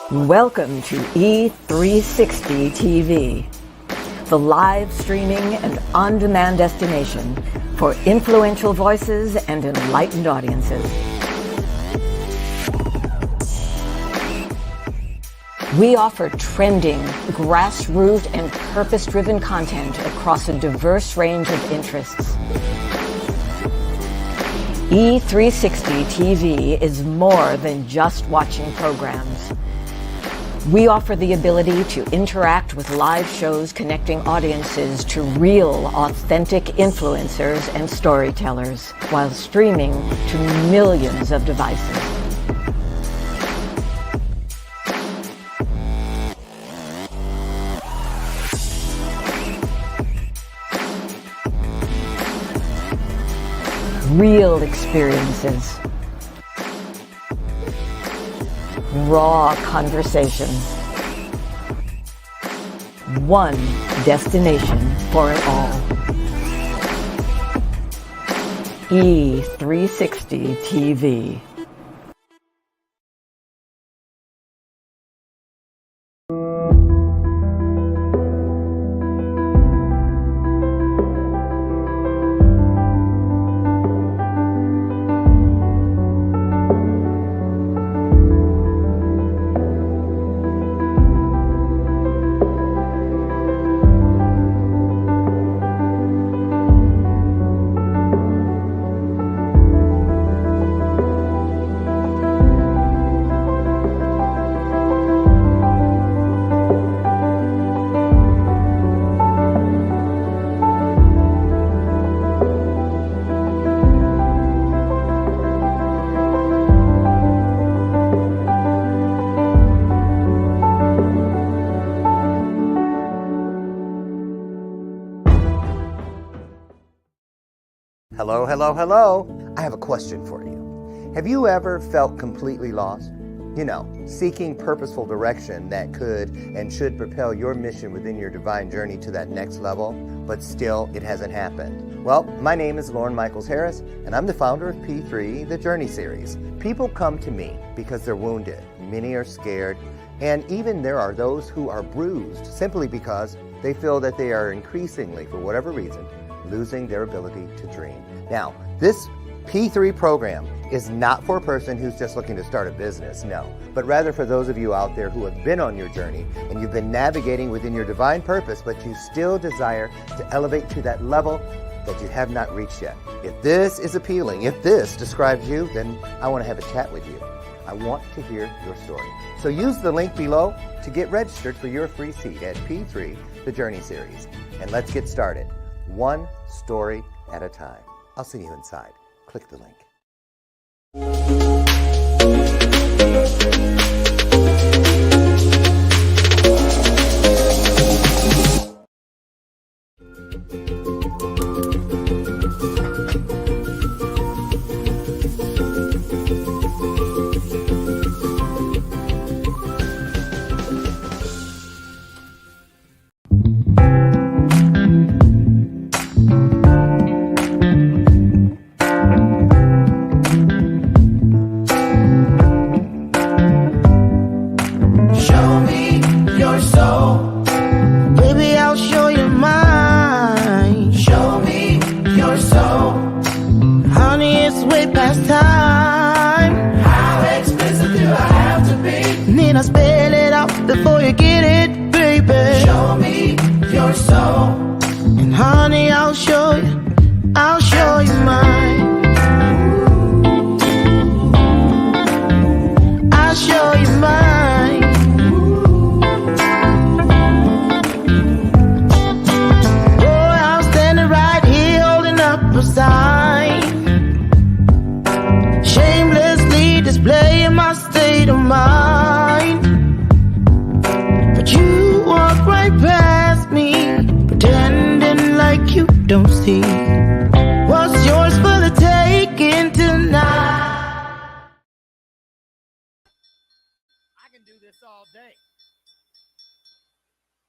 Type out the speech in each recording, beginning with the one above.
Welcome to E360 TV, the live streaming and on-demand destination for influential voices and enlightened audiences. We offer trending, grassroots, and purpose-driven content across a diverse range of interests. E360 TV is more than just watching programs. We offer the ability to interact with live shows connecting audiences to real, authentic influencers and storytellers while streaming to millions of devices. Real experiences. Raw conversation. One destination for it all. E360 TV. Hello. I have a question for you. Have you ever felt completely lost? You know, seeking purposeful direction that could and should propel your mission within your divine journey to that next level, but still it hasn't happened. Well, my name is Lauren Michaels Harris, and I'm the founder of P3, the Journey Series. People come to me because they're wounded. Many are scared, and even there are those who are bruised simply because they feel that they are increasingly, for whatever reason, losing their ability to dream. Now, this P3 program is not for a person who's just looking to start a business, no, but rather for those of you out there who have been on your journey and you've been navigating within your divine purpose, but you still desire to elevate to that level that you have not reached yet. If this is appealing, if this describes you, then I want to have a chat with you. I want to hear your story. So use the link below to get registered for your free seat at P3, the Journey Series. And let's get started. One story at a time. I'll see you inside. Click the link. Before you get it, baby, show me your soul. And honey, I'll show you mine. I'll show you mine. Boy, I'm standing right here holding up a sign, shamelessly displaying my state of mind. You walk right past me, pretending like you don't see what's yours for the taking tonight. I can do this all day,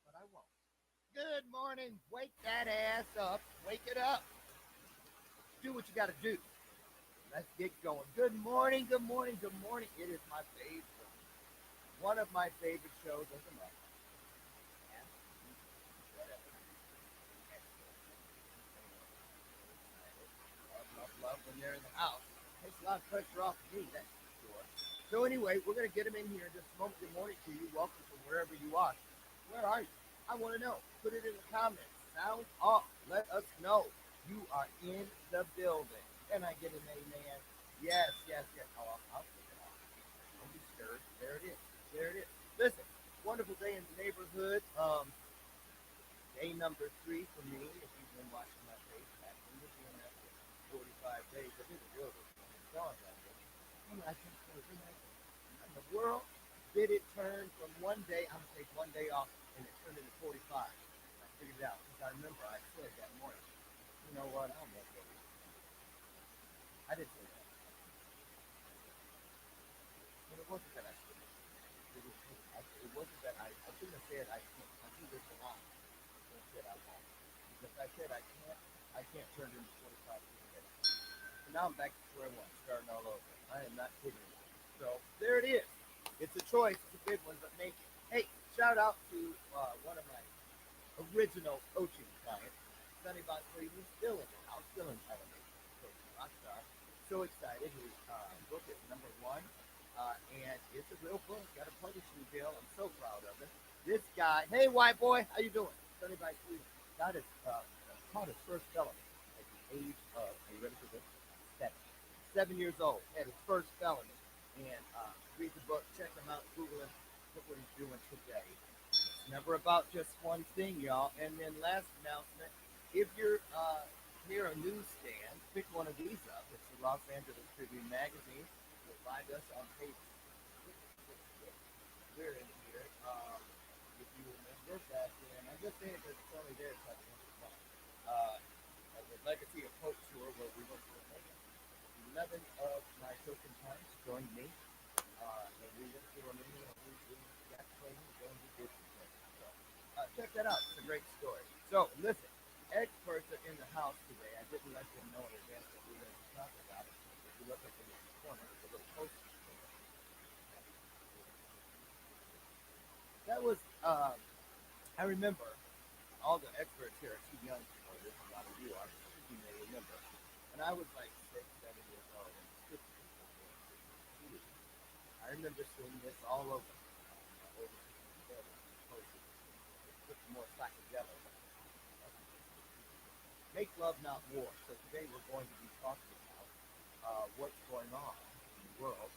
but I won't. Good morning. Wake that ass up. Wake it up. Do what you got to do. Let's get going. Good morning. It is my favorite One of my favorite shows as a mother. Love when they're in the house. Takes a lot of pressure off of me, that's for sure. So anyway, we're gonna get them in here in just a moment. Good morning to you. Welcome from wherever you are. Where are you? I want to know. Put it in the comments. Sound off. Let us know you are in the building. Can I get an amen? Yes, yes, yes. Oh, I'll put it off. Don't be scared. There it is. There it is. Listen, wonderful day in the neighborhood. Day number 3 for me. If you've been watching my page, back in the DMS for 45 days. I did a real this one. I'm telling you. I can't in the world did it turn from one day, I'm going to take one day off, and it turned into 45. I figured it out because I remember I said that morning, you know what, I'm going to go. I didn't say that. But it wasn't that I shouldn't. It wasn't that I shouldn't have said I can't. I do this a lot. I said I won't. Because I said I can't turn it into 45 days. So now I'm back to square one, starting all over. I am not kidding you. So there it is. It's a choice. It's a big one, but make it. Hey, shout out to one of my original coaching clients, Sonny Von Cleveland, still in the house, still in television, coaching rockstar. So excited. His book is #1, and it's a real book. Got a publishing deal. I'm so proud of it. This guy, hey, white boy, how you doing? Sonny Von Cleveland got his caught his first felony at the age of, are you ready for this? 7 years old. Had his first felony. And read the book, check him out, Google him, look what he's doing today. It's never about just one thing, y'all. And then last announcement, if you're near a newsstand, pick one of these up. It's the Los Angeles Tribune Magazine. You'll find us on page 666. We're in here. If you remember back in, I'm just saying because it's only there, so I can the Legacy of Hope tour where we went to the 11 of my token times joined me, and we went to Romania and we got training and we did some things. So, check that out. It's a great story. So, listen, experts are in the house today. I didn't let them know in advance that we were going to talk about it. If you look up in the corner, it's a little poster. That was, I remember all the experts here are too young for this. A lot of you are. You may remember. And I was like 6, 7 years old. And I remember seeing this all over. Put more psychedelic. Make love, not war. So today we're going to be talking about what's going on in the world.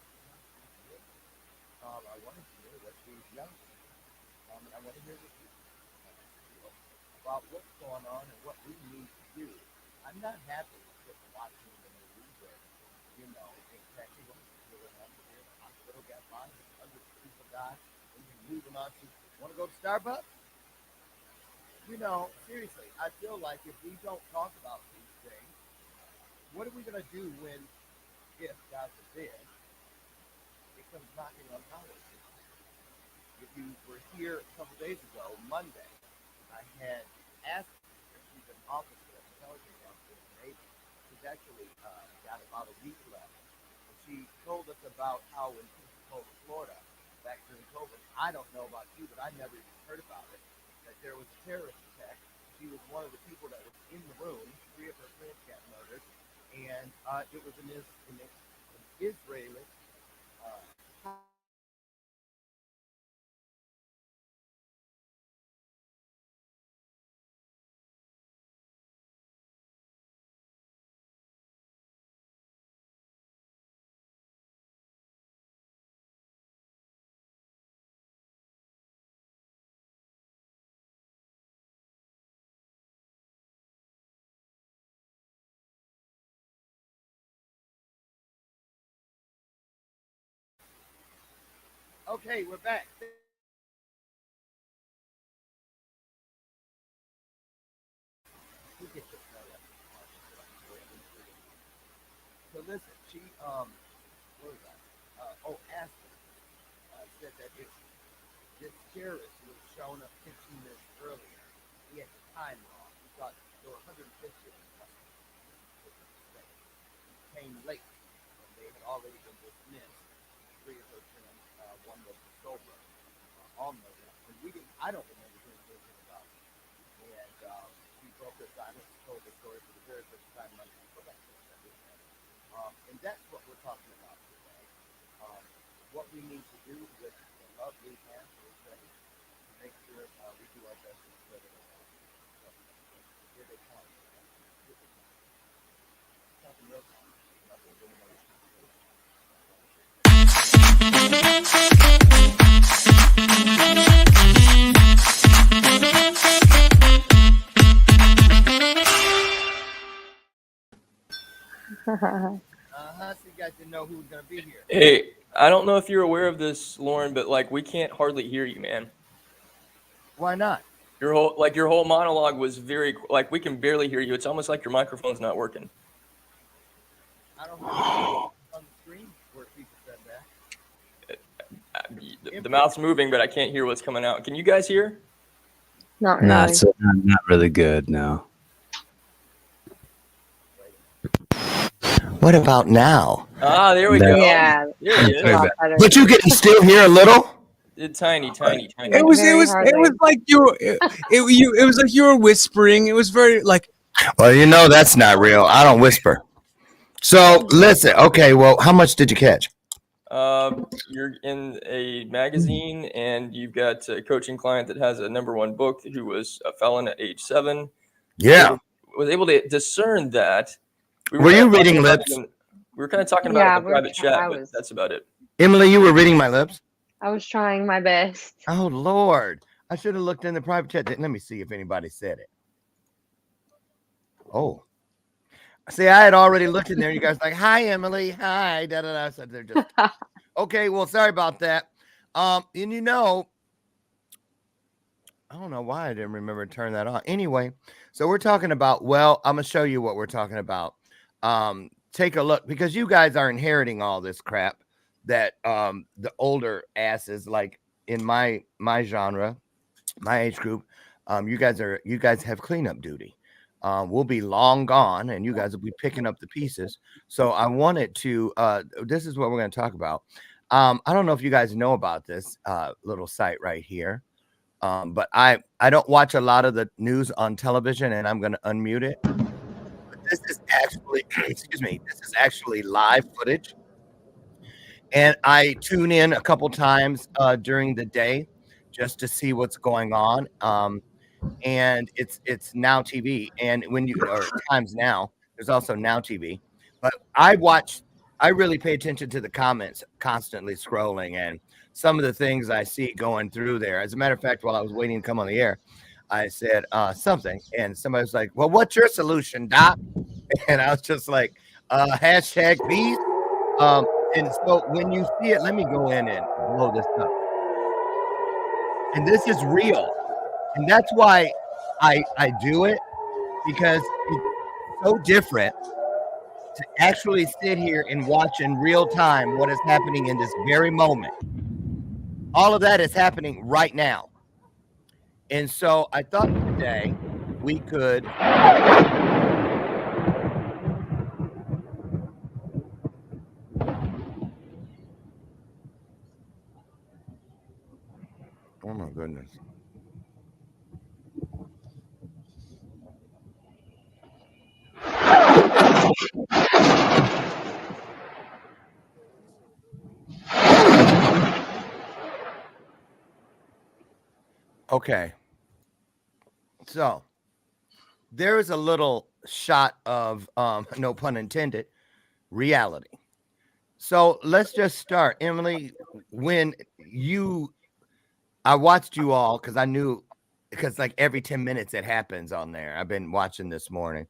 I want to hear what these young people, I want to hear what you feel about what's going on and what we need to do. I'm not happy with just watching the news or, in Texas, the hospital got bombed, hundreds of people died, and you're moving on to, want to go to Starbucks? Seriously, I feel like if we don't talk about these things, what are we going to do when, if, God forbid, it comes knocking on our door? If you were here a couple days ago, Monday, I had asked her, she's an officer, an intelligence officer in the Navy. She's actually got about a week left. And she told us about how in Pensacola, Florida, back during COVID, I don't know about you, but I never even heard about it, that there was a terrorist attack. She was one of the people that was in the room. 3 of her friends got murdered. And it was an Israeli Okay, we're back. So listen, she what was that? Aspen said that if this terrorist was shown up 15 minutes earlier, he had the time wrong. He thought there were 150 of them. He came late, and they had already been dismissed. 3 of her friends, one was sober. all know that. And I don't remember hearing anything about it. And we broke the silence, told the story for the very first time. And I'm like, well, that's and that's what we're talking about today. What we need to do with the lovely hands to make sure we do our best to spread it around. So, here they come. Something real time. Nothing really nice. So you guys didn't know who was gonna be here. Hey, I don't know if you're aware of this, Lauren, but like we can't hardly hear you, man. Why not? Your whole monologue was very like we can barely hear you. It's almost like your microphone's not working. I don't know on the screen where people said that. The mouth's moving, but I can't hear what's coming out. Can you guys hear? Not really. Not really good, no. What about now? Ah, there we go. Yeah. There it is. A lot better. But you can still hear a little? It's tiny. It was like it was like you were whispering. It was very like. Well, you know that's not real. I don't whisper. So listen. Okay. Well, how much did you catch? You're in a magazine, and you've got a coaching client that has a #1 book who was a felon at age 7. Yeah. Was able to discern that. Were you reading lips? We were kind of talking about it in the private chat, but that's about it. Emily, you were reading my lips? I was trying my best. Oh, Lord. I should have looked in the private chat. Let me see if anybody said it. Oh. See, I had already looked in there. You guys like, hi, Emily. Hi. Da, da, da. So they're just okay. Well, sorry about that. And you know, I don't know why I didn't remember to turn that on. Anyway, so we're talking about, well, I'm going to show you what we're talking about. Take a look because you guys are inheriting all this crap that the older asses like in my genre, my age group, you guys have cleanup duty. We'll be long gone and you guys will be picking up the pieces. So I wanted to this is what we're going to talk about. I don't know if you guys know about this little site right here. But I don't watch a lot of the news on television and I'm going to unmute it. But this is actually, excuse me, this is actually live footage. And I tune in a couple times during the day just to see what's going on. And it's Now TV. And when you, or Times Now, there's also Now TV. But I really pay attention to the comments, constantly scrolling and some of the things I see going through there. As a matter of fact, while I was waiting to come on the air, I said something, and somebody was like, well, what's your solution, Doc? And I was just like, hashtag peace. And so when you see it, let me go in and blow this up. And this is real. And that's why I do it, because it's so different to actually sit here and watch in real time what is happening in this very moment. All of that is happening right now. And so I thought today we could oh my goodness. Okay. So there is a little shot of no pun intended, reality. So let's just start. Emily, when I watched you all because I knew, because like every 10 minutes it happens on there. I've been watching this morning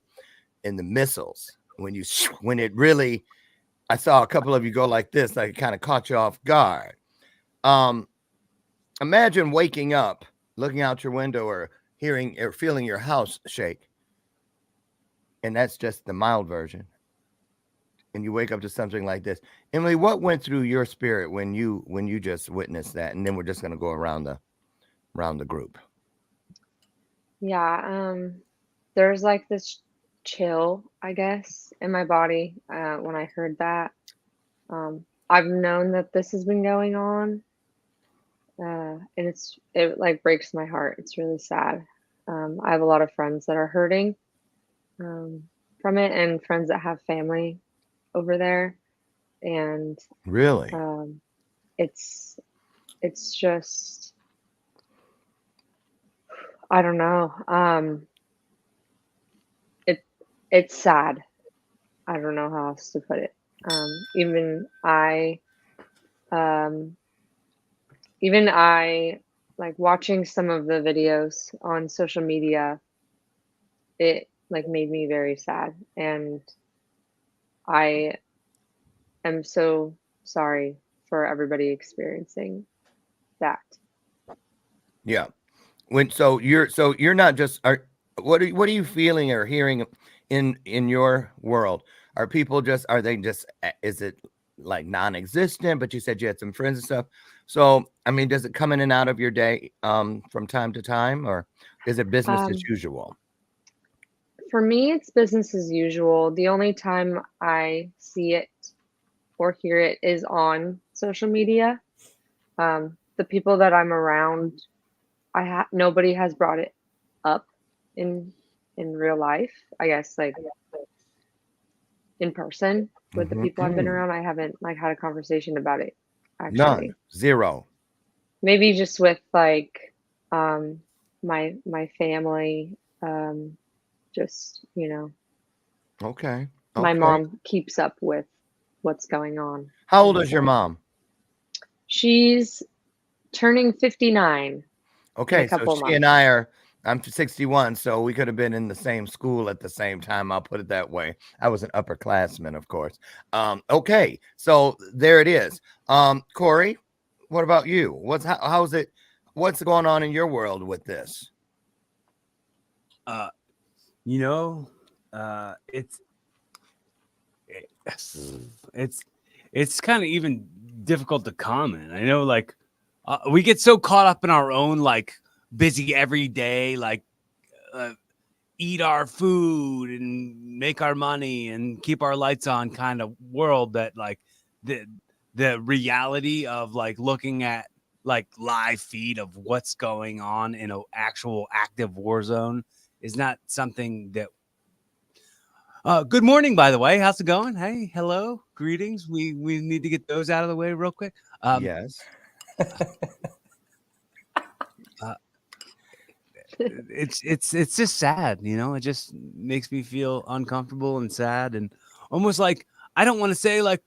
in the missiles when it really, I saw a couple of you go like this, like it kind of caught you off guard. Imagine waking up, looking out your window or hearing or feeling your house shake. And that's just the mild version. And you wake up to something like this. Emily, what went through your spirit when you just witnessed that? And then we're just going to go around the group. Yeah, there's like this chill, I guess, in my body when I heard that. I've known that this has been going on. and it like breaks my heart. It's really sad. I have a lot of friends that are hurting um, from it, and friends that have family over there, and Really? um, it's it's just I don't know. It it's sad. I don't know how else to put it. Even um, even I like watching some of the videos on social media. It like made me very sad, and I am so sorry for everybody experiencing that. Yeah. So you're not just are what are you feeling or hearing in your world? Are people just are they just is it like non-existent? But you said you had some friends and stuff. So I mean, does it come in and out of your day from time to time, or is it business as Um, usual? for me, it's business as usual. The only time I see it or hear it is on social media. The people that I'm around, nobody has brought it up in real life. I guess like in person with the people I've been Mm. around, I haven't like had a conversation about it None. actually. Zero. Maybe just with like um my family, just, Okay. my Okay. mom keeps up with what's going on How old and is your stuff. mom? She's turning 59 in a Okay, so couple she and I months. are I'm 61, so we could have been in the same school at the same time. I'll put it that way. I was an upperclassman, of course. Okay, so there it is. Corey, what about you? How's it? What's going on in your world with this? Uh, you know, it's it's it's kind of even difficult to comment. I know, like, we get so caught up in our own like busy every day, like uh, eat our food and make our money and keep our lights on kind of world that like the the reality of like looking at like live feed of what's going on in an actual active war zone is not something that good morning, by the way. How's it going? Hey, hello, greetings. We need to get those out of the way real quick. Yes. Uh, it's just sad, you know. It just makes me feel uncomfortable and sad, and almost like I don't want to say like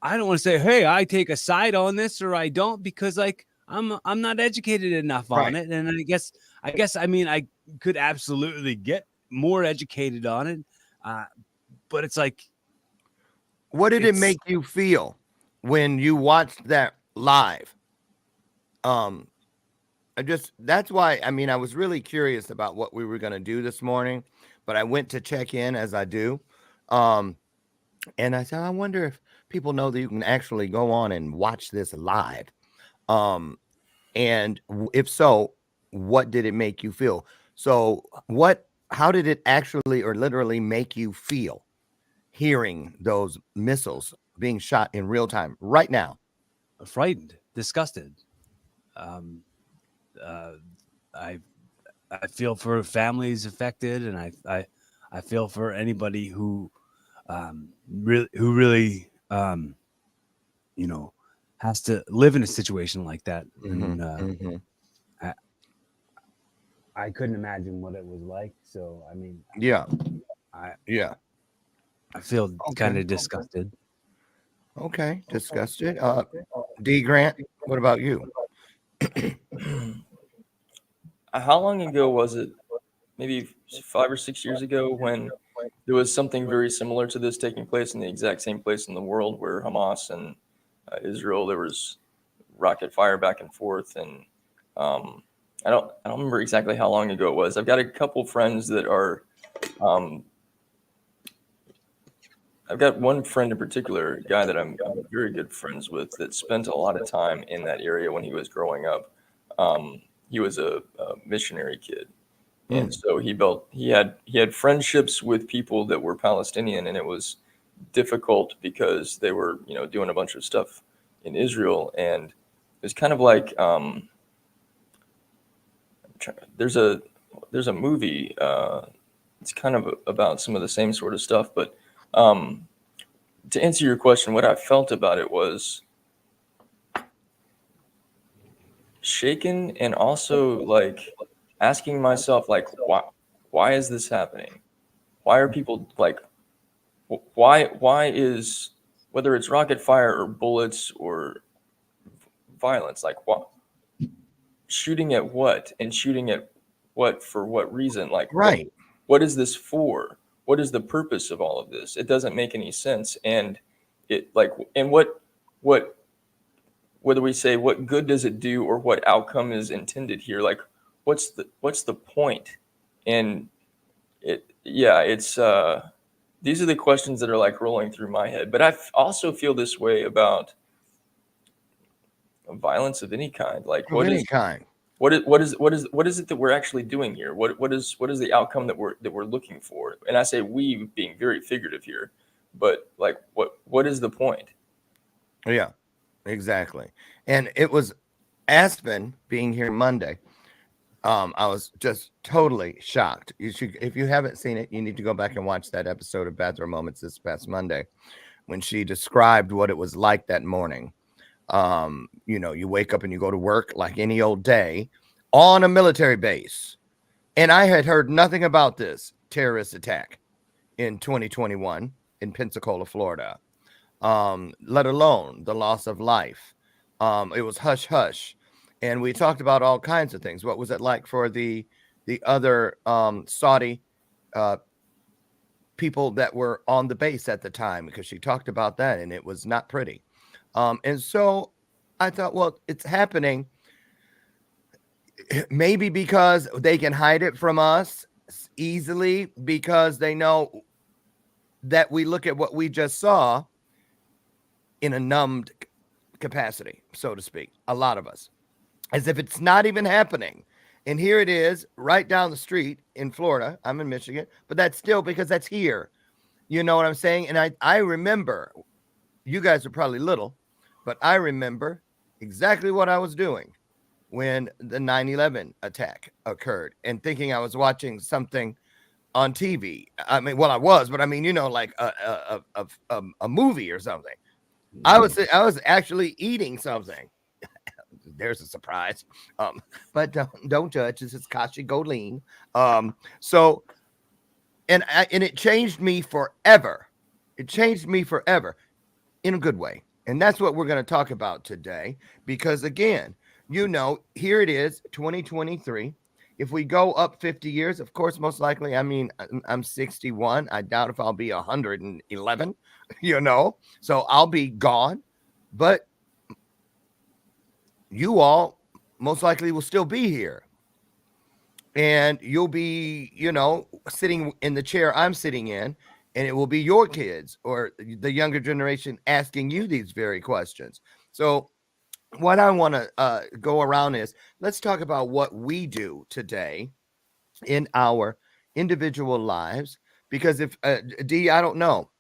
I don't want to say, hey, I take a side on this or I don't because like I'm not educated enough on Right. it, and I guess I mean I could absolutely get more educated on it, uh, but it's like What did it it's make you feel when you watched that live? Um, I just that's why I mean I was really curious about what we were going to do this morning, but I went to check in as I do. Um, and I said I wonder if people know that you can actually go on and watch this live. Um, and if so, what did it make you feel? So, how did it actually or literally make you feel hearing those missiles being shot in real time right now? frightened, disgusted. Um, uh, I I feel for families affected, and I feel for anybody who really you know has to live in a situation like that, Hmm. and Hmm. I I couldn't imagine what it was like. So I mean, Yeah. I Yeah. I feel kind Okay. of disgusted. Okay. Disgusted. D Grant, what about you? How long ago was it? Maybe 5 or 6 years ago when there was something very similar to this taking place in the exact same place in the world where Hamas and Israel, there was rocket fire back and forth. And um, I don't remember exactly how long ago it was. I've got a couple friends that are, um, I've got one friend in particular, a guy that I'm very good friends with that spent a lot of time in that area when he was growing up. He was a missionary kid. And Mm. so he had friendships with people that were Palestinian, and it was difficult because they were doing a bunch of stuff in Israel, and it's kind of like there's a movie. It's kind of about some of the same sort of stuff, but to answer your question, what I felt about it was shaken, and also like asking myself, like, why is this happening? Why are people like, why is, whether it's rocket fire or bullets or violence, like what, shooting at what, and shooting at what, for what reason? Like Right. what is this for? What is the purpose of all of this? It doesn't make any sense. And it like, and what whether we say what good does it do or what outcome is intended here, like what's the point? And it's these are the questions that are like rolling through my head. But also feel this way about violence of any kind. Like Of any kind. what is it that we're actually doing here? What is the outcome that we're looking for? And I say we, being very figurative here, but like what is the point? Yeah, exactly. And it was Aspen being here Monday. I was just totally shocked. You should, if you haven't seen it, you need to go back and watch that episode of Bathrobe Moments this past Monday when she described what it was like that morning. You wake up and you go to work like any old day on a military base. And I had heard nothing about this terrorist attack in 2021 in Pensacola, Florida, let alone the loss of life. It was hush hush. And we talked about all kinds of things. What was it like for the other Saudi people that were on the base at the time? Because she talked about that, and it was not pretty. And so I thought, well, it's happening maybe because they can hide it from us easily, because they know that we look at what we just saw in a numbed capacity, so to speak, a lot of us, as if it's not even happening. And here it is right down the street in Florida. I'm in Michigan, but that's still because that's here. You know what I'm saying? And I remember, you guys are probably little, but I remember exactly what I was doing when the 9/11 attack occurred, and thinking I was watching something on TV. I mean, well, I was, but I mean, like a movie or something. I was actually eating something. There's a surprise. But don't judge. This is Kashi Golene. So, and it changed me forever. It changed me forever in a good way. And that's what we're going to talk about today. Because again, here it is, 2023. If we go up 50 years, of course, most likely, I mean, I'm 61. I doubt if I'll be 111, so I'll be gone. But you all most likely will still be here. And you'll be, sitting in the chair I'm sitting in, and it will be your kids or the younger generation asking you these very questions. So what I want to go around is, let's talk about what we do today in our individual lives. Because if D, I don't know,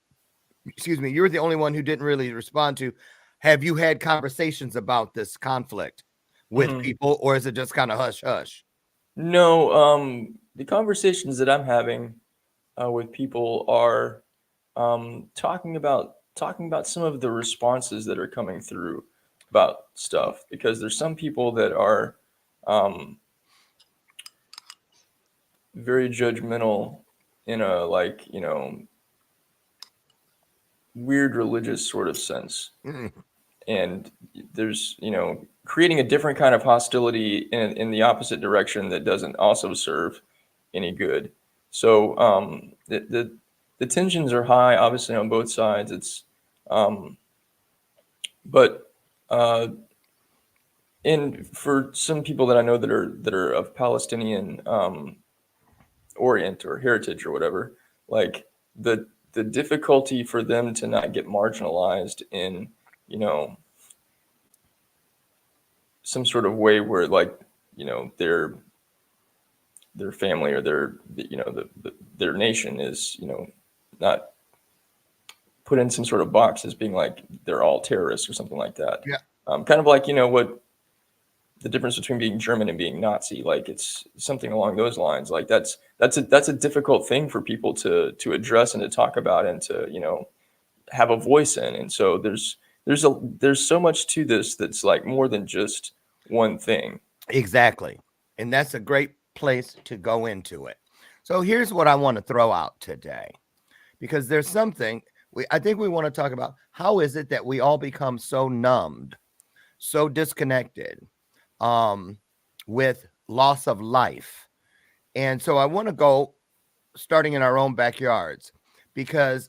excuse me, you're the only one who didn't really respond to, have you had conversations about this conflict with people, or is it just kind of hush hush? No, the conversations that I'm having with people are talking about some of the responses that are coming through about stuff, because there's some people that are very judgmental in a weird religious sort of sense. And there's creating a different kind of hostility in the opposite direction that doesn't also serve any good. So the tensions are high, obviously, on both sides. It's but and for some people that I know that are of Palestinian orient or heritage or whatever, like the difficulty for them to not get marginalized in some sort of way where their family or their nation is not put in some sort of box as being like they're all terrorists or something like that. Yeah. Kind of like what the difference between being German and being Nazi. Like it's something along those lines. Like that's a difficult thing for people to address and to talk about and to, you know, have a voice in. And so there's so much to this that's like more than just one thing. Exactly. And that's a great place to go into it. So here's what I want to throw out today, because there's something I think we want to talk about. How is it that we all become so numbed, so disconnected with loss of life? And so I want to go starting in our own backyards, because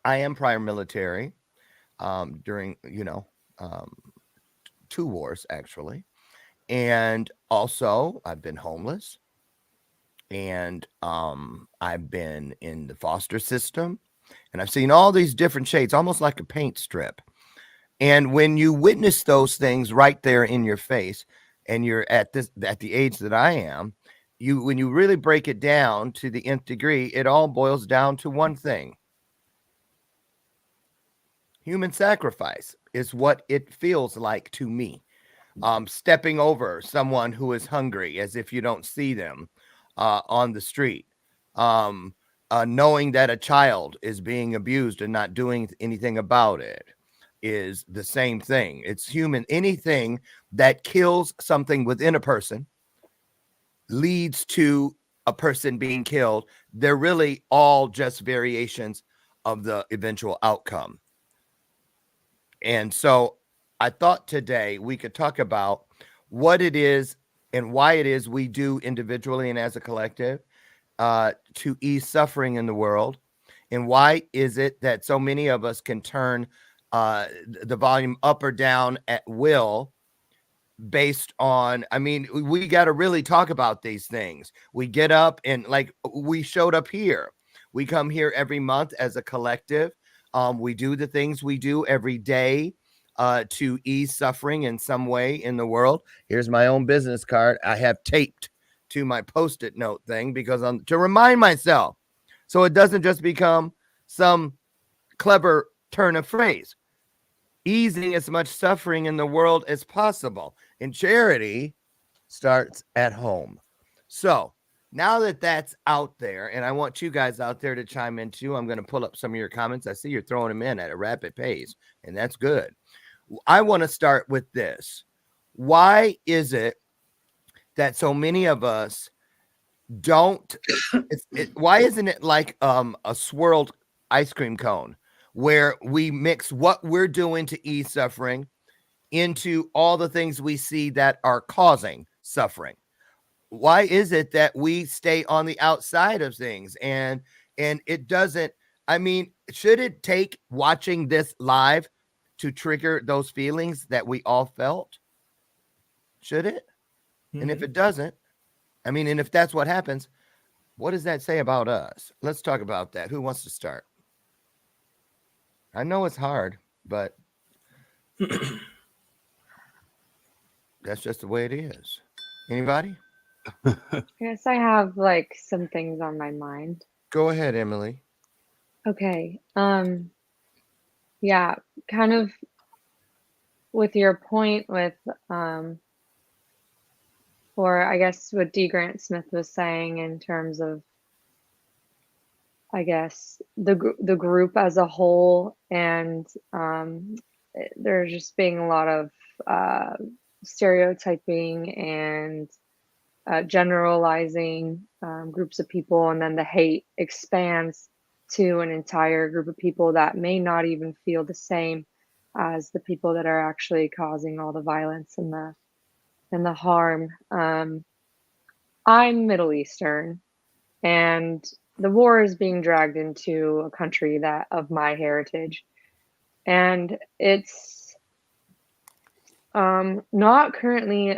I am prior military during, two wars actually. And also I've been homeless, and I've been in the foster system, and I've seen all these different shades, almost like a paint strip. And when you witness those things right there in your face, and you're at the age that I am, when you really break it down to the nth degree, it all boils down to one thing. Human sacrifice is what it feels like to me. Stepping over someone who is hungry as if you don't see them on the street. Knowing that a child is being abused and not doing anything about it is the same thing. It's human. Anything that kills something within a person leads to a person being killed. They're really all just variations of the eventual outcome. And so I thought today we could talk about what it is and why it is we do individually and as a collective to ease suffering in the world. And why is it that so many of us can turn the volume up or down at will based on, I mean, we got to really talk about these things. We get up and like we showed up here. We come here every month as a collective. We do the things we do every day to ease suffering in some way in the world. Here's my own business card I have taped to my Post-it note thing because to remind myself, so it doesn't just become some clever turn of phrase. Easing as much suffering in the world as possible. And charity starts at home. So now that that's out there, and I want you guys out there to chime in too, I'm going to pull up some of your comments. I see you're throwing them in at a rapid pace, and that's good. I want to start with this. Why is it that so many of us don't, why isn't it like a swirled ice cream cone where we mix what we're doing to ease suffering into all the things we see that are causing suffering? Why is it that we stay on the outside of things and it doesn't, I mean, should it take watching this live to trigger those feelings that we all felt? Should it? Mm-hmm. And if it doesn't, I mean, and if that's what happens, what does that say about us? Let's talk about that. Who wants to start? I know it's hard, but that's just the way it is. Anybody? I guess I have like some things on my mind. Go ahead, Emily. Okay. Yeah, kind of with your point with or I guess what D. Grant Smith was saying in terms of, I guess, the group as a whole, and there's just being a lot of stereotyping and generalizing groups of people, and then the hate expands to an entire group of people that may not even feel the same as the people that are actually causing all the violence and the harm. I'm Middle Eastern, and the war is being dragged into a country that of my heritage, and it's not currently,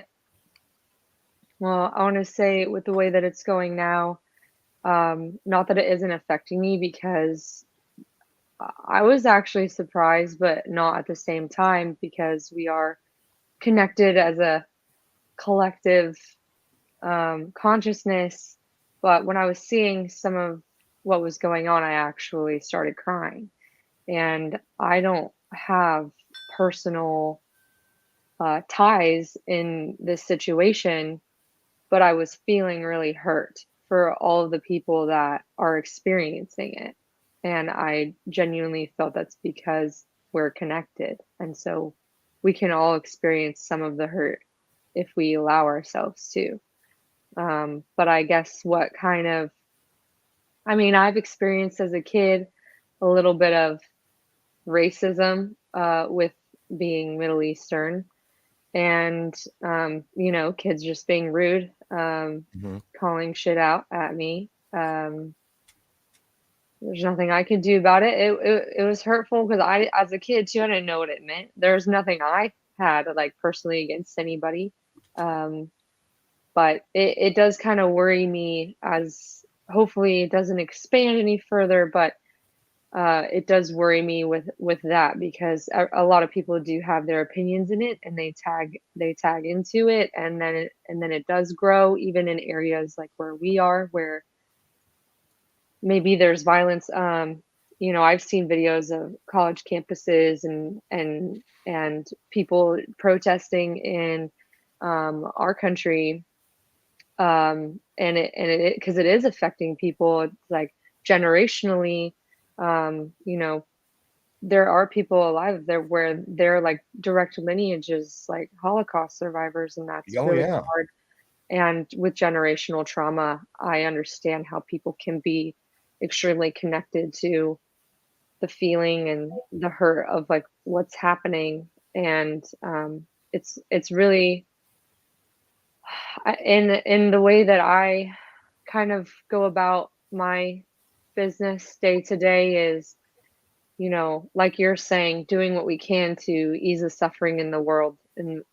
well, I want to say with the way that it's going now, not that it isn't affecting me, because I was actually surprised, but not at the same time, because we are connected as a collective consciousness. But when I was seeing some of what was going on, I actually started crying. And I don't have personal ties in this situation, but I was feeling really hurt for all of the people that are experiencing it. And I genuinely felt that's because we're connected. And so we can all experience some of the hurt if we allow ourselves to. But I guess what kind of, I mean, I've experienced as a kid a little bit of racism with being Middle Eastern and, you know, kids just being rude, calling shit out at me. There's nothing I could do about it. It was hurtful because I, as a kid too, I didn't know what it meant. There's nothing I had like personally against anybody. Um, but it does kind of worry me as hopefully it doesn't expand any further, but it does worry me with that because a lot of people do have their opinions in it and they tag into it and then it does grow even in areas like where we are where maybe there's violence. You know, I've seen videos of college campuses and people protesting in our country, and it because it is affecting people. It's like generationally, you know, there are people alive there where they're like direct lineages, like Holocaust survivors, and that's Oh really yeah. hard. And with generational trauma, I understand how people can be extremely connected to the feeling and the hurt of like what's happening. And it's really in the way that I kind of go about my business day to day is, you know, like you're saying, doing what we can to ease the suffering in the world in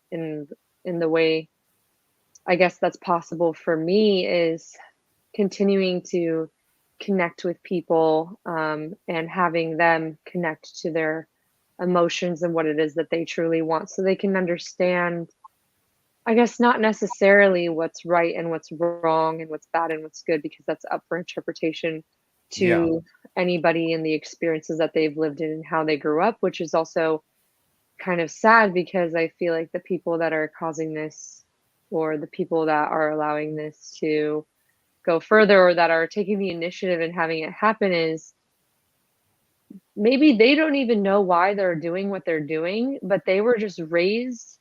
the way I guess that's possible for me is continuing to connect with people, and having them connect to their emotions and what it is that they truly want so they can understand, I guess, not necessarily what's right and what's wrong and what's bad and what's good, because that's up for interpretation Yeah. to anybody and the experiences that they've lived in and how they grew up, which is also kind of sad because I feel like the people that are causing this or the people that are allowing this to go further or that are taking the initiative and having it happen is maybe they don't even know why they're doing what they're doing, but they were just raised.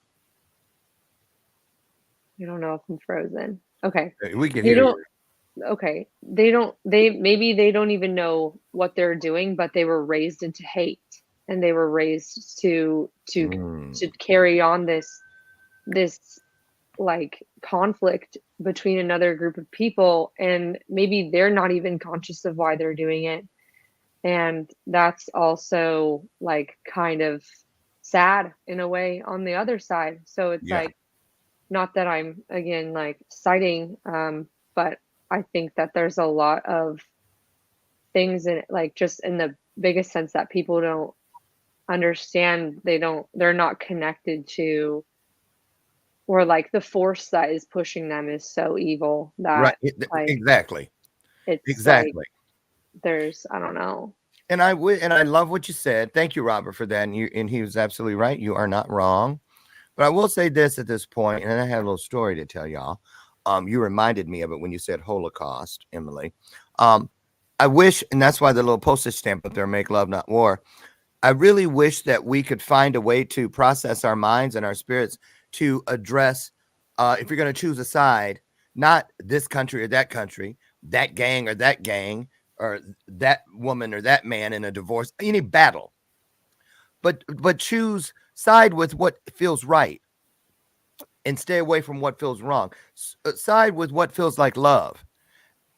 I don't know if I'm frozen. Okay. We can They hear don't you. okay. They maybe they don't even know what they're doing, but they were raised into hate and they were raised to carry on this like conflict between another group of people and maybe they're not even conscious of why they're doing it, and that's also like kind of sad in a way on the other side. So it's Yeah. like, not that I'm again like citing, but I think that there's a lot of things in like just in the biggest sense that people don't understand, they're not connected to, or like the force that is pushing them is so evil Right. that like Exactly. it's like Exactly. there's I don't know. And I would, and I love what you said. Thank you, Robert, for that. And he was absolutely right. You are not wrong. But I will say this at this point, and I have a little story to tell y'all. You reminded me of it when you said Holocaust, Emily. Um, I wish, and that's why the little postage stamp up there, "Make love, not war." I really wish that we could find a way to process our minds and our spirits to address, if you're going to choose a side, not this country or that gang or that gang, or that woman or that man in a divorce, any battle, but choose side with what feels right and stay away from what feels wrong. Side with what feels like love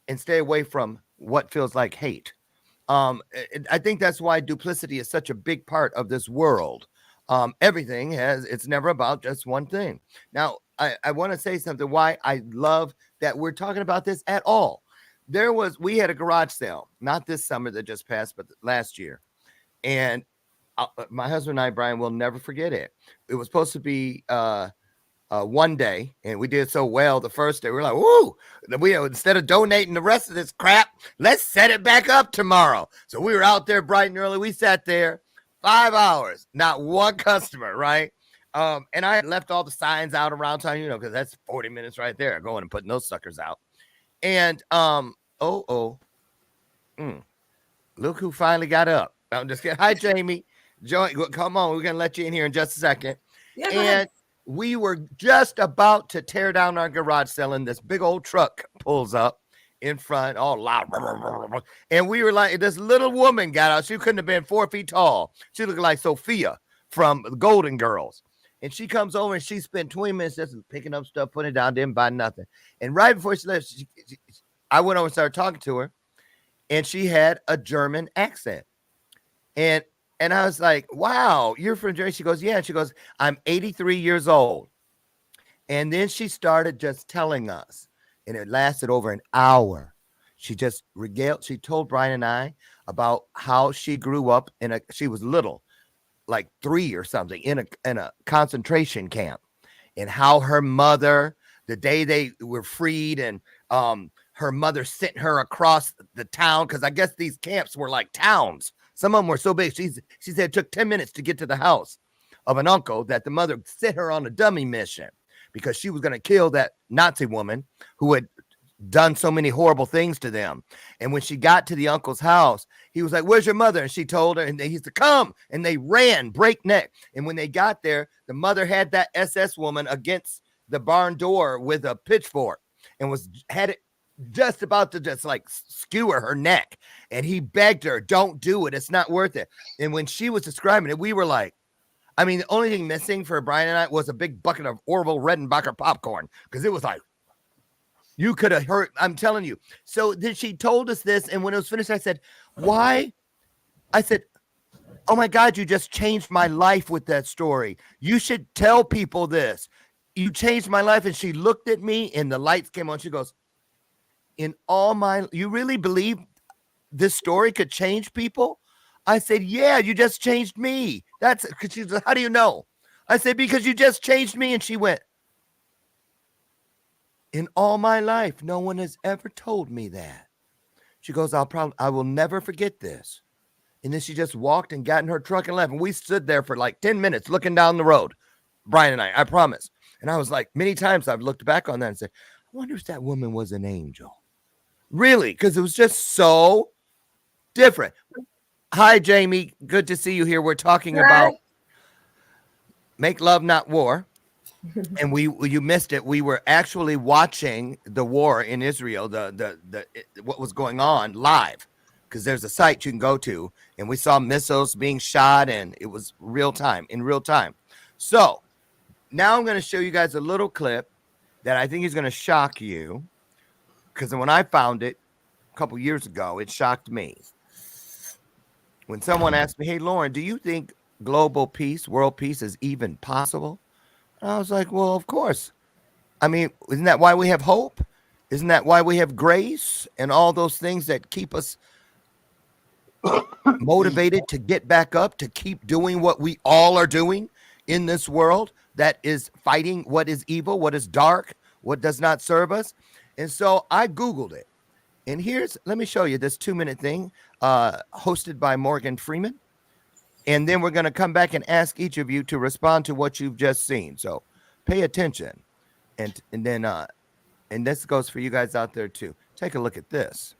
and stay away from what feels like hate. I think that's why duplicity is such a big part of this world. Everything it's never about just one thing. Now, I want to say something why I love that we're talking about this at all. We had a garage sale, not this summer that just passed, but last year. And my husband and I, Brian, will never forget it. It was supposed to be one day, and we did so well the first day. We're like, "Woo!" Instead of donating the rest of this crap, let's set it back up tomorrow. So we were out there bright and early. We sat there 5 hours, not one customer, right? And I had left all the signs out around town, because that's 40 minutes right there, going and putting those suckers out. And look who finally got up. I'm just kidding. Hi, Jamie. Joy, come on. We're gonna let you in here in just a second. Yeah, go ahead. We were just about to tear down our garage sale, and this big old truck pulls up in front, all loud. And we were like, this little woman got out. She couldn't have been 4 feet tall. She looked like Sophia from Golden Girls. And she comes over and she spent 20 minutes just picking up stuff, putting it down, didn't buy nothing. And right before she left, I went over and started talking to her, and she had a German accent. And I was like, wow, you're from Germany? She goes, yeah. And she goes, I'm 83 years old. And then she started just telling us, and it lasted over an hour. She just regaled. She told Brian and I about how she grew up she was little, like 3 or something, in a concentration camp, and how her mother, the day they were freed, and her mother sent her across the town, because I guess these camps were like towns. Some of them were so big. She said it took 10 minutes to get to the house of an uncle, that the mother sent her on a dummy mission because she was going to kill that Nazi woman who had done so many horrible things to them. And when she got to the uncle's house, he was like, where's your mother? And she told her, and he said, come. And they ran breakneck. And when they got there, the mother had that SS woman against the barn door with a pitchfork, and had it just about to just like skewer her neck. And he begged her, don't do it. It's not worth it. And when she was describing it, we were like, I mean, the only thing missing for Brian and I was a big bucket of Orville Redenbacher popcorn, because it was like, you could have heard, I'm telling you. So then she told us this, and when it was finished, I said, why? I said, oh my God, you just changed my life with that story. You should tell people this. You changed my life. And she looked at me, and the lights came on. She goes, you really believe this story could change people? I said, yeah, you just changed me. That's because she said, how do you know? I said, because you just changed me. And she went, in all my life, no one has ever told me that. She goes, I will never forget this. And then she just walked and got in her truck and left. And we stood there for like 10 minutes looking down the road, Brian and I promise. And I was like, many times I've looked back on that and said, I wonder if that woman was an angel. Really? Because it was just so different. Hi, Jamie. Good to see you here. We're talking about Make Love, Not War. And you missed it. We were actually watching the war in Israel, what was going on live, because there's a site you can go to, and we saw missiles being shot, and it was in real time. So now I'm going to show you guys a little clip that I think is going to shock you, because when I found it a couple years ago, it shocked me. When someone asked me, hey, Lauren, do you think global peace, world peace is even possible? I was like, well, of course. I mean, isn't that why we have hope? Isn't that why we have grace and all those things that keep us motivated to get back up, to keep doing what we all are doing in this world that is fighting what is evil, what is dark, what does not serve us? And so I Googled it. And let me show you this 2-minute thing hosted by Morgan Freeman. And then we're going to come back and ask each of you to respond to what you've just seen. So pay attention. And then and this goes for you guys out there too. Take a look at this.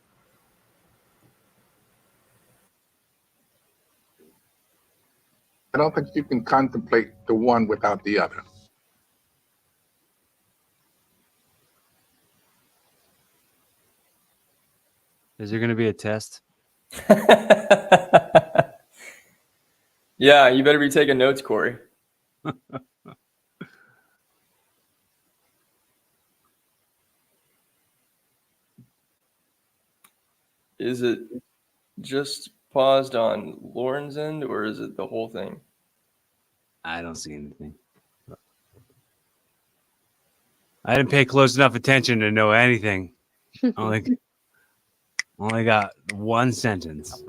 I don't think you can contemplate the one without the other. Is there going to be a test? Yeah, you better be taking notes, Corey. Is it just paused on Lauren's end, or is it the whole thing? I don't see anything. I didn't pay close enough attention to know anything. Only got one sentence.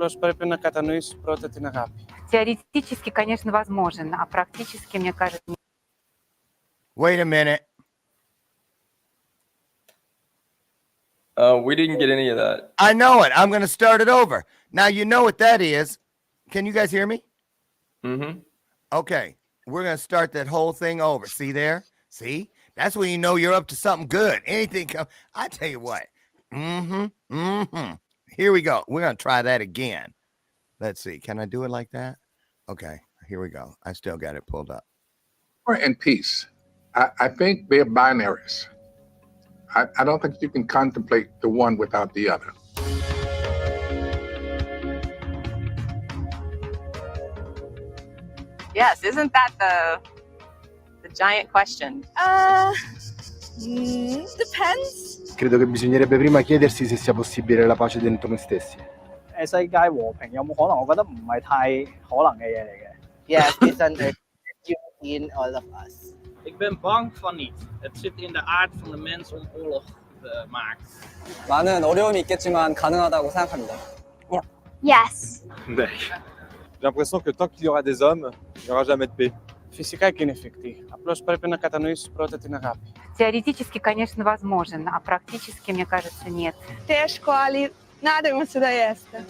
Теоретически, конечно, возможен, а практически, мне кажется... Wait a minute. We didn't get any of that. I know it. I'm going to start it over. Now, you know what that is. Can you guys hear me? Mm-hmm. Okay. we're going to start that whole thing over. See there? See? That's when you know you're up to something good. Anything come. I tell you what. Here we go. We're going to try that again. Let's see. Can I do it like that? Okay. Here we go. I still got it pulled up. War and peace. I think they're binaries. I don't think you can contemplate the one without the other. Yes, isn't that the giant question? Depends. Credo che bisognerebbe prima chiedersi se sia possibile la pace dentro noi stessi. 世界和平有冇可能？我覺得唔係太可能嘅嘢嚟嘅。Yes, it's an in all of us. Ik ben bang van niet. Het zit in de aard van de mens om oorlog te maken. 많은 어려움이 있겠지만 가능하다고 생각합니다. Yes. 네. J'ai l'impression que tant qu'il y aura des hommes, il n'y aura jamais de paix. Физика и кинефикти. Απλώς πρέπει να κατανοήσεις πρώτα την αγάπη. Теоретически, конечно, возможен, а практически, мне кажется, нет. Тяжко, ali nadamo se da jeste.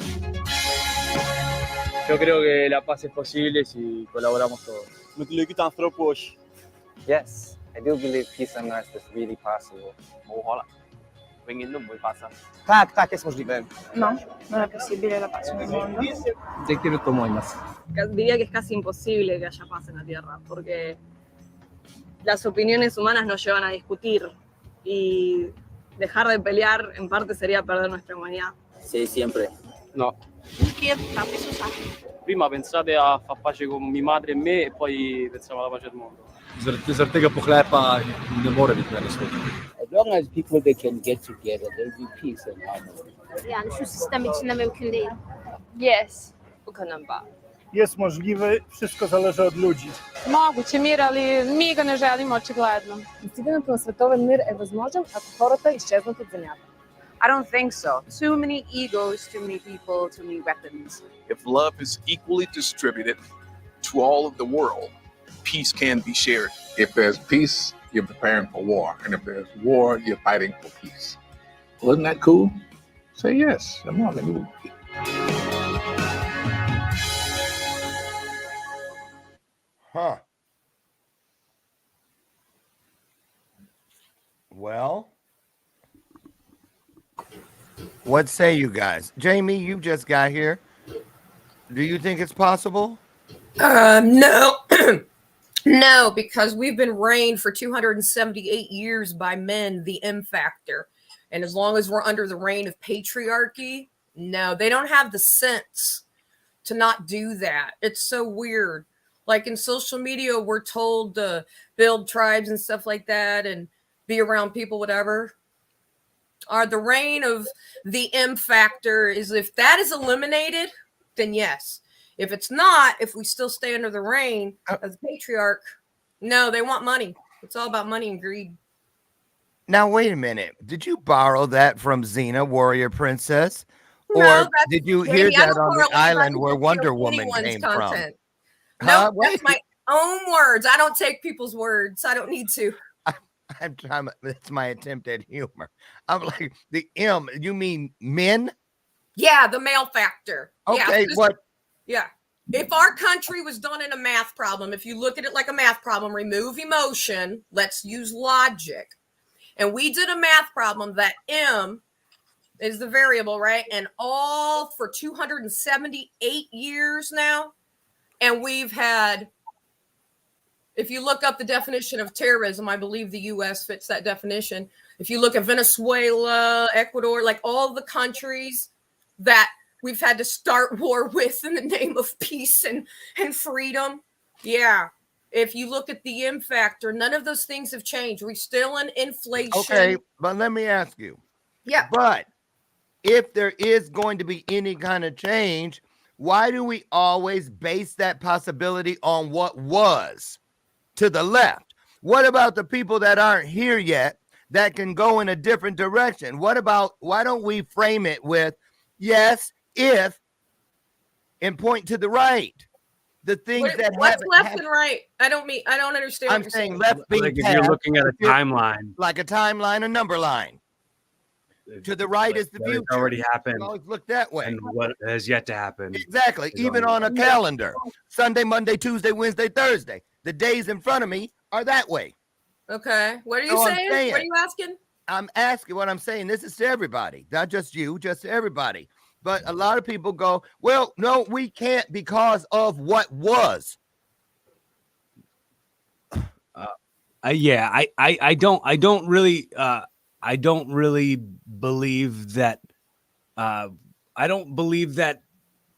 Yo creo que la paz es posible si colaboramos todos. Yes, I do believe peace on earth is really possible. Tak, jest możliwe. No, non è possibile la pace nel mondo. Diría que es casi imposible que haya paz en la Tierra, porque las opiniones humanas nos llevan a discutir y dejar de pelear en parte sería perder nuestra humanidad. Sì, sempre. No. Perché tanti si sa. Prima pensate a far pace con mia madre e me e poi pensiamo alla pace del mondo. As long as people they can get together, there'll be peace and harmony. Yani şu sistem içinde mümkün değil. Yes. 不可能吧? Jest możliwy, wszystko zależy od ludzi. Moguće mir, ali mi ga ne želimo očigledno. Достигането на световен мир е възможен, ако хората изчезнат от земята. I don't think so. Too many egos, too many people, too many weapons. If love is equally distributed to all of the world, peace can be shared. If there's peace, you're preparing for war. And if there's war, you're fighting for peace. Wasn't that cool? Say yes. I'm on the move. Huh. Well, what say you guys? Jamie, you just got here. Do you think it's possible? No. No, because we've been reigned for 278 years by men, the M factor. And as long as we're under the reign of patriarchy, no, they don't have the sense to not do that. It's so weird. Like in social media, we're told to build tribes and stuff like that and be around people, whatever. The reign of the M factor is, if that is eliminated, then yes. If it's not, if we still stay under the reign of the patriarch, no, they want money. It's all about money and greed. Now, wait a minute. Did you borrow that from Xena, Warrior Princess? Or No, did you hear that on the island where Wonder Woman came from? No, that's my own words. I don't take people's words. I don't need to. I'm trying. That's my attempt at humor. I'm like, the M. You mean men? Yeah, the male factor. Okay, yeah, what? Yeah. If our country was done in a math problem, if you look at it like a math problem, remove emotion, let's use logic. And we did a math problem that M is the variable, right? And all for 278 years now. And we've had, if you look up the definition of terrorism, I believe the U.S. fits that definition. If you look at Venezuela, Ecuador, like all the countries that we've had to start war with in the name of peace and freedom. Yeah. If you look at the M factor, none of those things have changed. We're still in inflation. Okay, but let me ask you. Yeah. But if there is going to be any kind of change, why do we always base that possibility on what was to the left? What about the people that aren't here yet that can go in a different direction? What about, why don't we frame it with, yes, if, and point to the right? The things what's left and right? I don't understand. I'm saying left being like if you're looking at a timeline, like a timeline, a number line. To the right is the future. It's already happened. You always look that way. And what has yet to happen. Exactly. Even on a calendar. Sunday, Monday, Tuesday, Wednesday, Thursday. The days in front of me are that way. Okay. What are you So I'm saying? What are saying- you asking? I'm asking what I'm saying. This is to everybody, not just you, just to everybody. But a lot of people go, well, no, we can't because of what was. Yeah, I don't really believe that. I don't believe that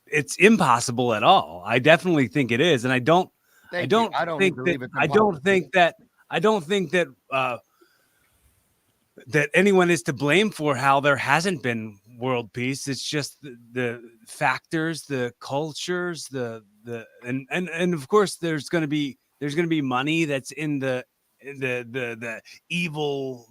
it's impossible at all. I definitely think it is, and I don't I don't think believe that it's I don't impossible. think that that anyone is to blame for how there hasn't been world peace. It's just the factors, the cultures, and of course there's going to be money that's in the evil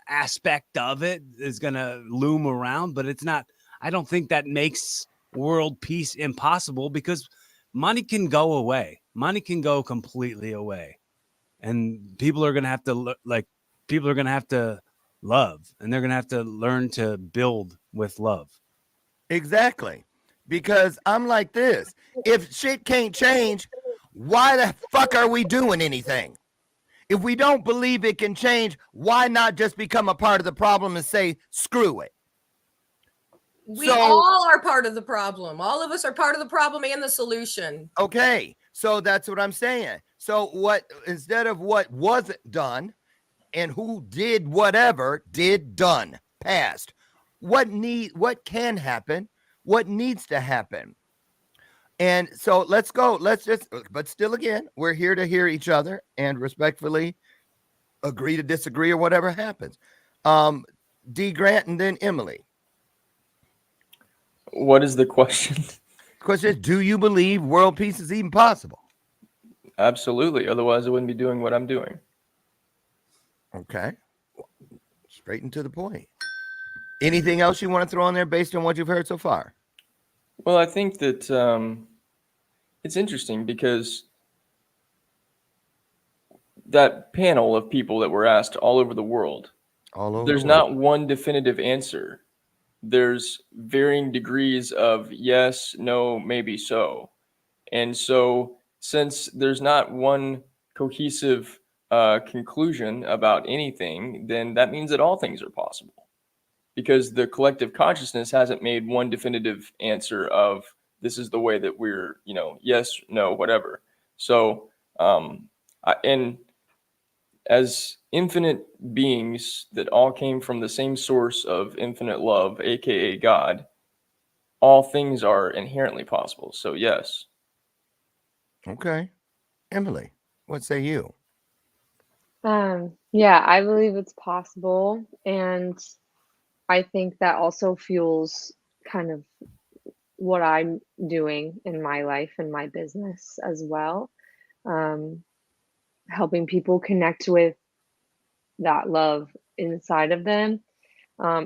aspect of it is going to loom around, but it's not. I don't think that makes world peace impossible, because money can go away. Money can go completely away, and people are going to have to people are going to have to love, and they're going to have to learn to build with love. Exactly. Because I'm like this. If shit can't change, why the fuck are we doing anything? If we don't believe it can change, why not just become a part of the problem and say, screw it? We all are part of the problem. All of us are part of the problem and the solution. Okay. So that's what I'm saying. So what, instead of what wasn't done and who did whatever, done, past, what can happen, what needs to happen. And so let's go. But still, again, we're here to hear each other and respectfully agree to disagree or whatever happens. D. Grant and then Emily. What is the question? Question is, do you believe world peace is even possible? Absolutely. Otherwise, I wouldn't be doing what I'm doing. Okay. Straight and to the point. Anything else you want to throw on there based on what you've heard so far? Well, I think that it's interesting because that panel of people that were asked all over the world, there's not one definitive answer. There's varying degrees of yes, no, maybe so. And so since there's not one cohesive conclusion about anything, then that means that all things are possible. Because the collective consciousness hasn't made one definitive answer of this is the way that we're, yes, no, whatever. So, and as infinite beings that all came from the same source of infinite love, aka God, all things are inherently possible. So, yes. Okay. Emily, what say you? Yeah, I believe it's possible, and I think that also fuels kind of what I'm doing in my life and my business as well. Helping people connect with that love inside of them.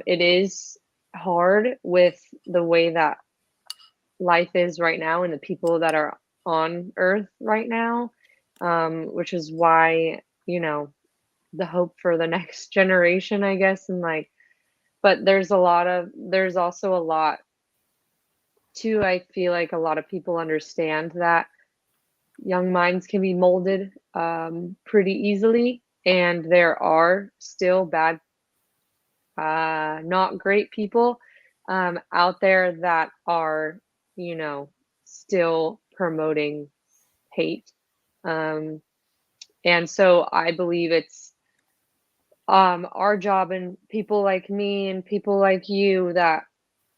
It is hard with the way that life is right now and the people that are on earth right now, which is why, the hope for the next generation, I guess, and but there's also a lot too. I feel like a lot of people understand that young minds can be molded pretty easily, and there are still bad, not great people out there that are, still promoting hate. And so I believe it's our job, and people like me and people like you that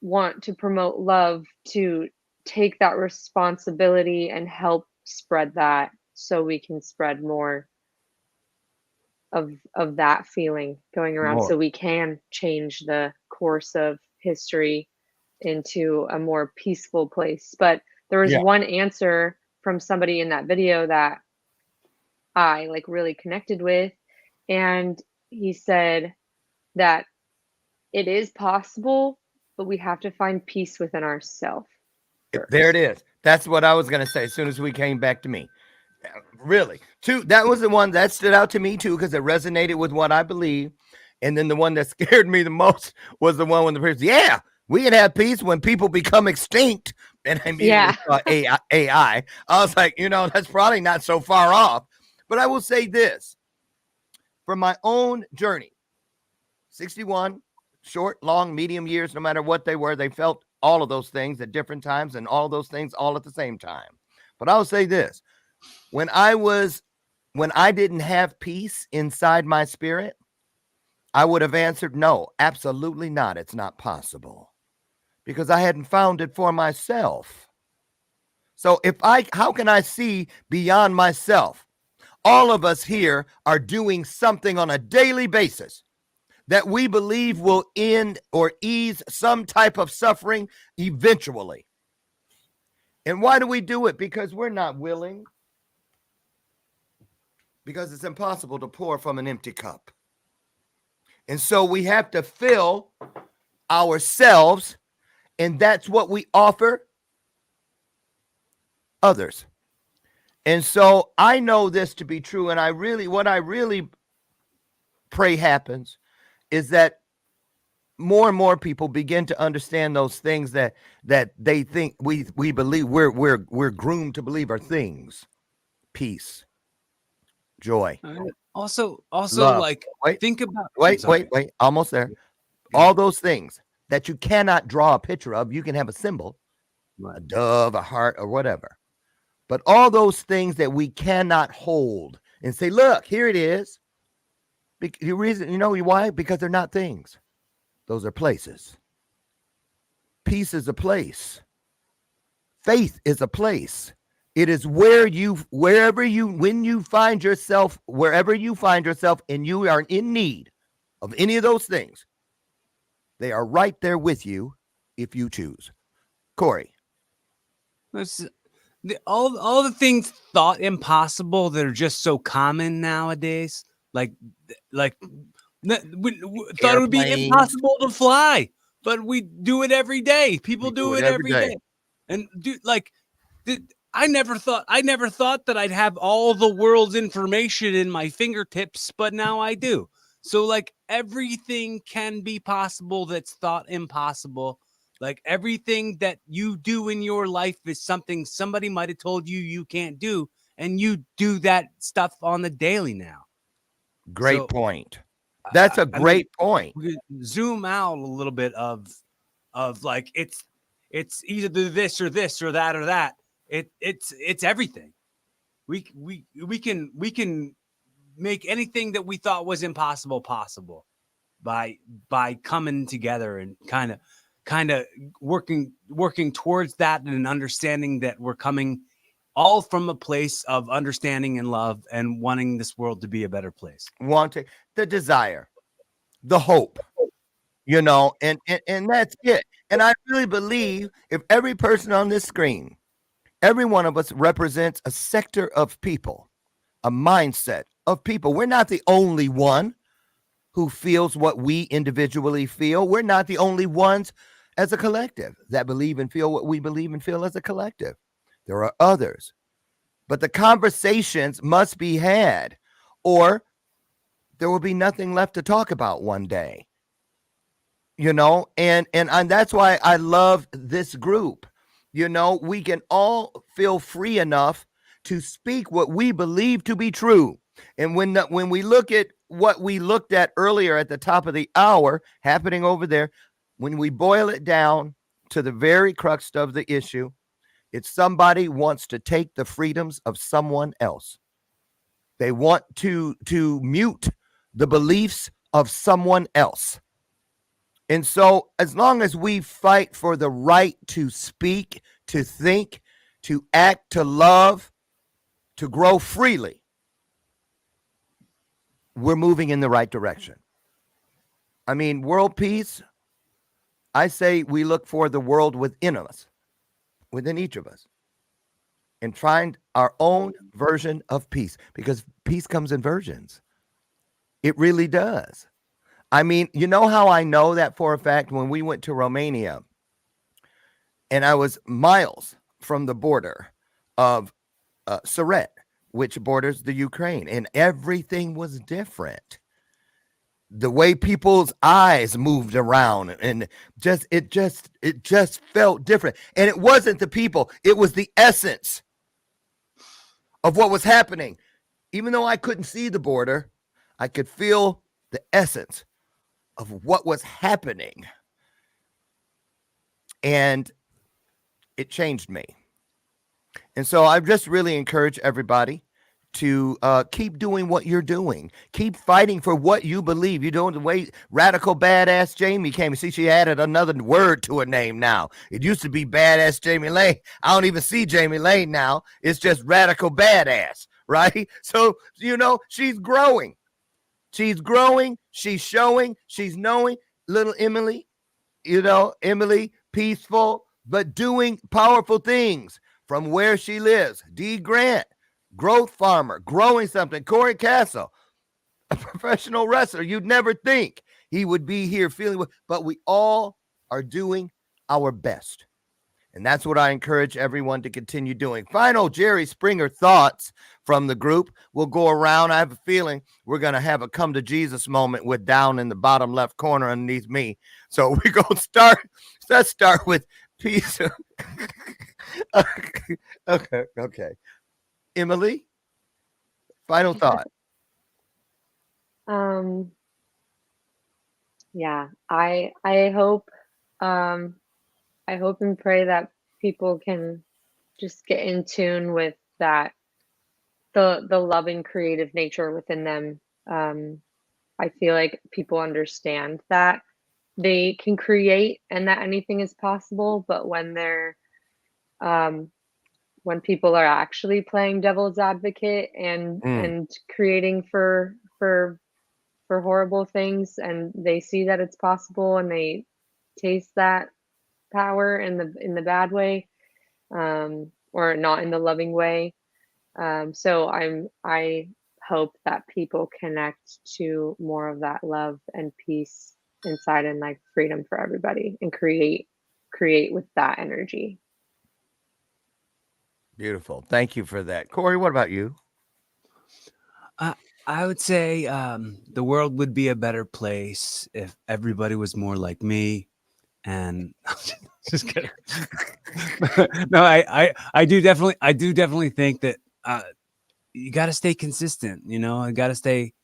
want to promote love, to take that responsibility and help spread that, so we can spread more of that feeling going around, so we can change the course of history into a more peaceful place. But there was one answer from somebody in that video that I really connected with, and he said that it is possible, but we have to find peace within ourselves. There it is. That's what I was going to say as soon as we came back to me. Really. That was the one that stood out to me too, because it resonated with what I believe. And then the one that scared me the most was the one when the person, we can have peace when people become extinct. and I immediately saw AI. I was like, that's probably not so far off. But I will say this, from my own journey, 61, short, long, medium years, no matter what they were, they felt all of those things at different times and all those things all at the same time. But I'll say this, when I didn't have peace inside my spirit, I would have answered, no, absolutely not. It's not possible, because I hadn't found it for myself. So how can I see beyond myself? All of us here are doing something on a daily basis that we believe will end or ease some type of suffering eventually. And why do we do it? Because we're not willing. Because it's impossible to pour from an empty cup. And so we have to fill ourselves, and that's what we offer others. And so I know this to be true, and what I really pray happens is that more and more people begin to understand those things that they think we believe we're groomed to believe are things: peace, joy, Also, love. like, think about. Wait, almost there. All those things that you cannot draw a picture of, you can have a symbol, a dove, a heart, or whatever. But all those things that we cannot hold and say, look, here it is. The reason, why? Because they're not things. Those are places. Peace is a place. Faith is a place. It is when you find yourself and you are in need of any of those things, they are right there with you if you choose. Corey. All the things thought impossible that are just so common nowadays, like we thought it would be impossible to fly, but we do it every day. People do it every day. And I never thought that I'd have all the world's information in my fingertips, but now I do. So like everything can be possible that's thought impossible. Like everything that you do in your life is something somebody might have told you can't do, and you do that stuff on the daily now. Great point. That's a great point. We zoom out a little bit of like it's either this or that or that. It's everything. We can make anything that we thought was impossible possible by coming together and kind of working towards that, and understanding that we're coming all from a place of understanding and love and wanting this world to be a better place. Wanting the desire, the hope, and that's it. And I really believe if every person on this screen, every one of us represents a sector of people, a mindset of people. We're not the only one who feels what we individually feel. We're not the only ones as a collective that believe and feel what we believe and feel as a collective. There are others. But the conversations must be had, or there will be nothing left to talk about one day. And that's why I love this group. We can all feel free enough to speak what we believe to be true. And when we look at what we looked at earlier at the top of the hour happening over there, when we boil it down to the very crux of the issue, it's somebody wants to take the freedoms of someone else. They want to mute the beliefs of someone else. And so as long as we fight for the right to speak, to think, to act, to love, to grow freely, we're moving in the right direction. I mean, world peace, I say we look for the world within us, within each of us, and find our own version of peace, because peace comes in versions. It really does. I mean, you know how I know that for a fact? When we went to Romania and I was miles from the border of Siret, which borders the Ukraine, and everything was different. the way people's eyes moved around, and it just felt different. And it wasn't the people, it was the essence of what was happening. Even though I couldn't see the border, I could feel the essence of what was happening. And it changed me. And so I just really encourage everybody to keep doing what you're doing. Keep fighting for what you believe. You're doing the way radical badass Jamie came. See, she added another word to her name now. It used to be badass Jamie Lane. I don't even see Jamie Lane now. It's just radical badass, right? So, she's growing. She's growing. She's showing. She's knowing. Little Emily, Emily, peaceful, but doing powerful things from where she lives. D. Grant, growth farmer, growing something. Corey Castle, a professional wrestler. You'd never think he would be here feeling, but we all are doing our best. And that's what I encourage everyone to continue doing. Final Jerry Springer thoughts from the group. We'll go around. I have a feeling we're going to have a come to Jesus moment with down in the bottom left corner underneath me. So we're going to start. Let's start with peace. Okay. Emily, final thought. Yeah, I hope I hope and pray that people can just get in tune with that, the loving creative nature within them. I feel like people understand that they can create and that anything is possible, but when people are actually playing devil's advocate and creating for horrible things, and they see that it's possible and they taste that power in the bad way, or not in the loving way. So I hope that people connect to more of that love and peace inside, and like freedom for everybody, and create with that energy. Beautiful. Thank you for that. Corey, what about you? I would say the world would be a better place if everybody was more like me. And just kidding. No, I do definitely think that you got to stay consistent. You got to stay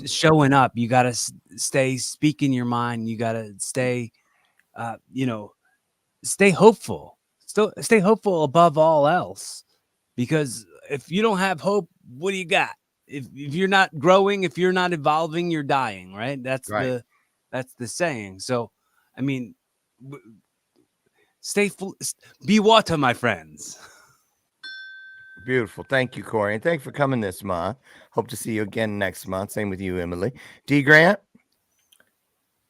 showing up. You got to stay speaking your mind. You got to stay, stay hopeful. Still stay hopeful above all else, because if you don't have hope, what do you got? If you're not growing, if you're not evolving, you're dying, right? That's the saying. So, I mean, be water, my friends. Beautiful. Thank you, Corey. And thanks for coming this month. Hope to see you again next month. Same with you, Emily. D. Grant?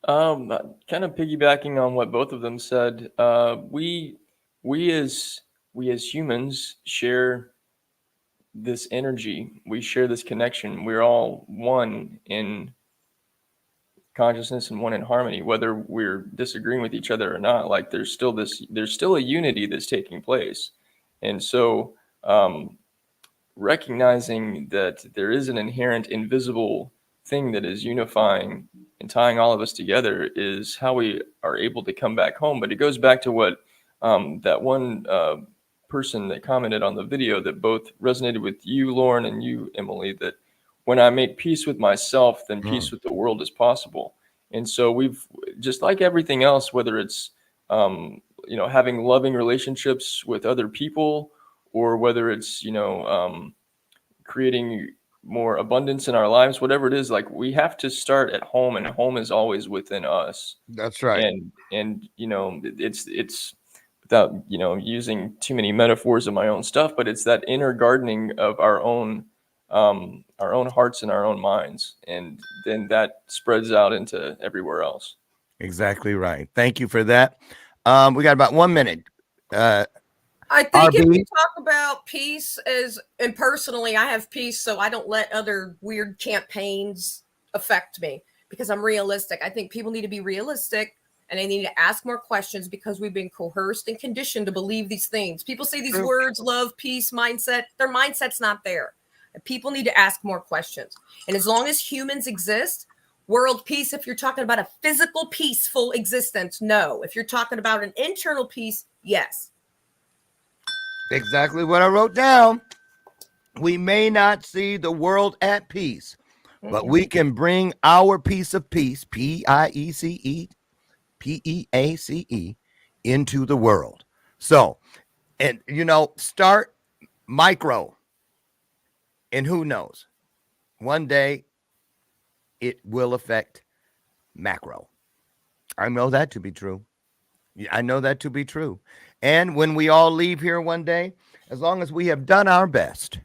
Kind of piggybacking on what both of them said, we as humans share this energy. We share this connection. We're all one in consciousness and one in harmony, whether we're disagreeing with each other or not. Like there's still a unity that's taking place. And so recognizing that there is an inherent invisible thing that is unifying and tying all of us together is how we are able to come back home. But it goes back to what that one person that commented on the video that both resonated with you, Lauren, and you, Emily, that when I make peace with myself, then peace with the world is possible. And so we've, just like everything else, whether it's having loving relationships with other people, or whether it's creating more abundance in our lives, whatever it is, like we have to start at home, and home is always within us. That's right. And it's without using too many metaphors of my own stuff, but it's that inner gardening of our own hearts and our own minds, and then that spreads out into everywhere else. Exactly right. Thank you for that. We got about 1 minute. I think if you talk about peace and personally, I have peace, so I don't let other weird campaigns affect me because I'm realistic. I think people need to be realistic, and they need to ask more questions, because we've been coerced and conditioned to believe these things. People say these words, love, peace, mindset. Their mindset's not there. People need to ask more questions. And as long as humans exist, World peace, if you're talking about a physical, peaceful existence, no. If you're talking about an internal peace, yes. Exactly what I wrote down. We may not see the world at peace, but we can bring our piece of peace, P-I-E-C-E, P-E-A-C-E, into the world. So, and start micro, and who knows, one day it will affect macro. I know that to be true. I know that to be true. And when we all leave here one day, as long as we have done our best,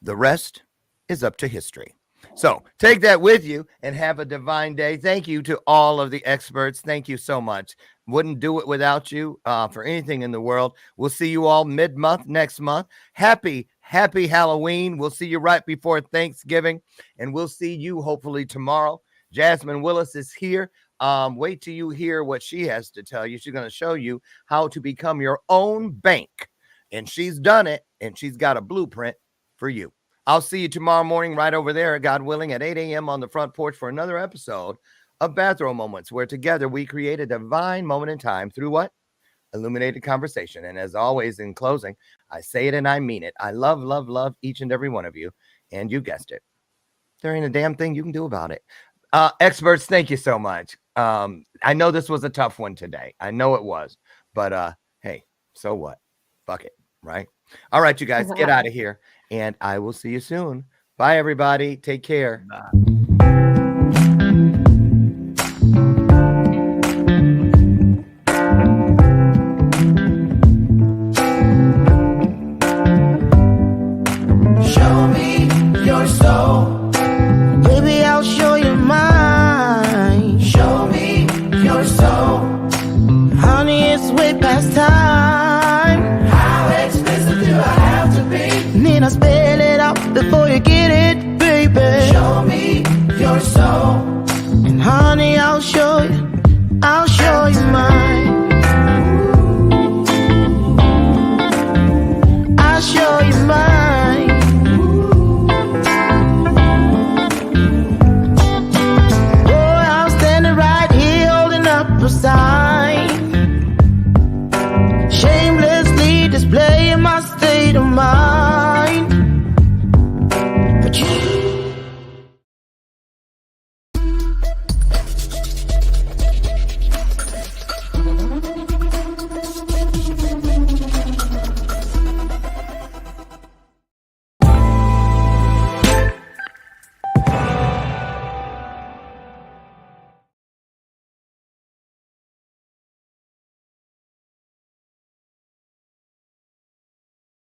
the rest is up to history. So take that with you and have a divine day. Thank you to all of the experts. Thank you so much. Wouldn't do it without you for anything in the world. We'll see you all mid-month next month. Happy Halloween. We'll see you right before Thanksgiving, and we'll see you hopefully tomorrow. Jasmine Willis is here. Wait till you hear what she has to tell you. She's going to show you how to become your own bank, and she's done it, and she's got a blueprint for you. I'll see you tomorrow morning right over there, God willing, at 8 a.m. on the front porch for another episode of Bathrobe Moments, where together we create a divine moment in time through what? Illuminated conversation. And as always, in closing, I say it and I mean it. I love, love, love each and every one of you. And you guessed it. There ain't a damn thing you can do about it. Experts, thank you so much. I know this was a tough one today. I know it was. But hey, so what? Fuck it, right? All right, you guys, get out of here. And I will see you soon. Bye, everybody. Take care. Bye.